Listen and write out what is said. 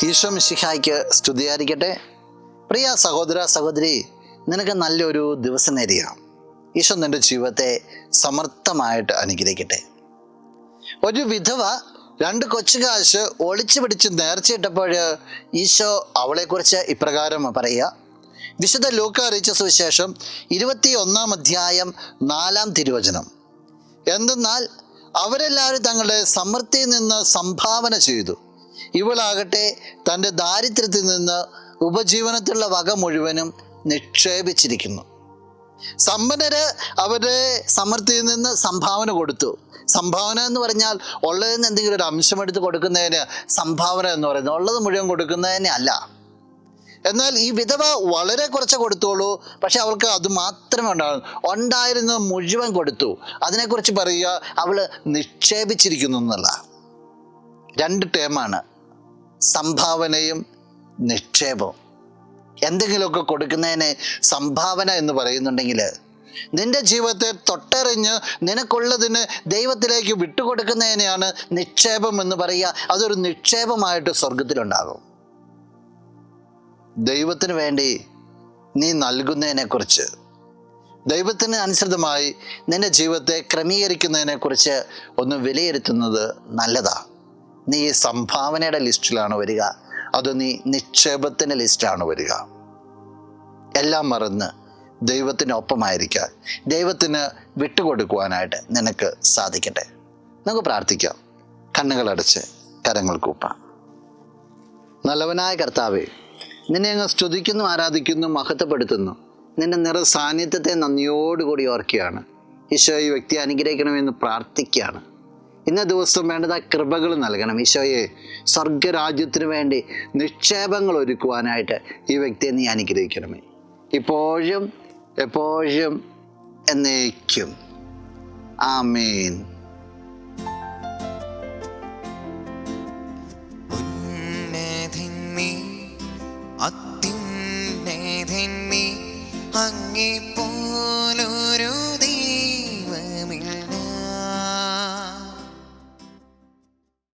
ഈശോ മിശിഹായ്ക്ക് സ്തുതിയായിരിക്കട്ടെ. പ്രിയ സഹോദര സഹോദരി, നിനക്ക് നല്ലൊരു ദിവസം നേരുക. ഈശോ നിൻ്റെ ജീവിതത്തെ സമർത്ഥമായിട്ട് അനുഗ്രഹിക്കട്ടെ. ഒരു വിധവ 2 കൊച്ചുകാശ് ഒളിച്ചു പിടിച്ച് നേർച്ചയിട്ടപ്പോൾ ഈശോ അവളെക്കുറിച്ച് ഇപ്രകാരം പറയുക. വിശുദ്ധ ലൂക്ക അറിയിച്ച സുവിശേഷം 21 അധ്യായം 4 തിരുവചനം. എന്തെന്നാൽ അവരെല്ലാവരും തങ്ങളുടെ സമൃദ്ധിയിൽ നിന്ന് സംഭാവന ചെയ്തു, ഇവളാകട്ടെ തൻ്റെ ദാരിദ്ര്യത്തിൽ നിന്ന് ഉപജീവനത്തിലുള്ള വക മുഴുവനും നിക്ഷേപിച്ചിരിക്കുന്നു. സമ്പന്നര് അവരുടെ സമൃദ്ധിയിൽ നിന്ന് സംഭാവന കൊടുത്തു. സംഭാവന എന്ന് പറഞ്ഞാൽ ഉള്ളതിൽ നിന്ന് എന്തെങ്കിലും ഒരു അംശം എടുത്ത് കൊടുക്കുന്നതിന് സംഭാവന എന്ന് പറയുന്നത്, ഉള്ളത് മുഴുവൻ കൊടുക്കുന്നതിന് അല്ല. എന്നാൽ ഈ വിധവ വളരെ കുറച്ച് കൊടുത്തോളൂ, പക്ഷെ അവൾക്ക് അത് മാത്രമേ ഉണ്ടായിരുന്നത് മുഴുവൻ കൊടുത്തു. അതിനെക്കുറിച്ച് പറയുക, അവള് നിക്ഷേപിച്ചിരിക്കുന്നു എന്നുള്ള 2 ടേമാണ്, സംഭാവനയും നിക്ഷേപവും. എന്തെങ്കിലുമൊക്കെ കൊടുക്കുന്നതിന് സംഭാവന എന്ന് പറയുന്നുണ്ടെങ്കിൽ, നിന്റെ ജീവിതത്തെ തൊട്ടറിഞ്ഞ് നിനക്കുള്ളതിന് ദൈവത്തിലേക്ക് വിട്ടുകൊടുക്കുന്നതിനെയാണ് നിക്ഷേപം എന്ന് പറയുക. അതൊരു നിക്ഷേപമായിട്ട് സ്വർഗത്തിലുണ്ടാകും. ദൈവത്തിന് വേണ്ടി നീ നൽകുന്നതിനെക്കുറിച്ച്, ദൈവത്തിന് അനുസൃതമായി നിന്റെ ജീവിതത്തെ ക്രമീകരിക്കുന്നതിനെക്കുറിച്ച് ഒന്ന് വിലയിരുത്തുന്നത് നല്ലതാണ്. നീ സംഭാവനയുടെ ലിസ്റ്റിലാണ് വരിക, അതോ നീ നിക്ഷേപത്തിൻ്റെ ലിസ്റ്റിലാണ് വരിക? എല്ലാം മറന്ന് ദൈവത്തിനൊപ്പമായിരിക്കാൻ, ദൈവത്തിന് വിട്ടുകൊടുക്കുവാനായിട്ട് നിനക്ക് സാധിക്കട്ടെ. നമുക്ക് പ്രാർത്ഥിക്കാം. കണ്ണുകളടച്ച് കരങ്ങൾ കൂപ്പാം. നല്ലവനായ കർത്താവേ, നിന്നെ അങ്ങ് സ്തുതിക്കുന്നു, ആരാധിക്കുന്നു, മഹത്വപ്പെടുത്തുന്നു. നിന്റെ നിറ സാന്നിധ്യത്തെ നന്ദിയോടുകൂടി ഓർക്കുകയാണ്. ഈശോ ഈ വ്യക്തിയെ അനുഗ്രഹിക്കണമെന്ന് പ്രാർത്ഥിക്കുകയാണ്. ഇന്ന ദിവസം വേണ്ടത് കൃപകൾ നൽകണം ഈശോയെ. സ്വർഗരാജ്യത്തിന് വേണ്ടി നിക്ഷേപങ്ങൾ ഒരുക്കുവാനായിട്ട് ഈ വ്യക്തിയെ നീ അനുഗ്രഹിക്കണമേ, ഇപ്പോഴും എപ്പോഴും എന്നേക്കും. ആമേൻ. അത്യുന്നതൻ നീ, അങ്ങേ പോലൊരു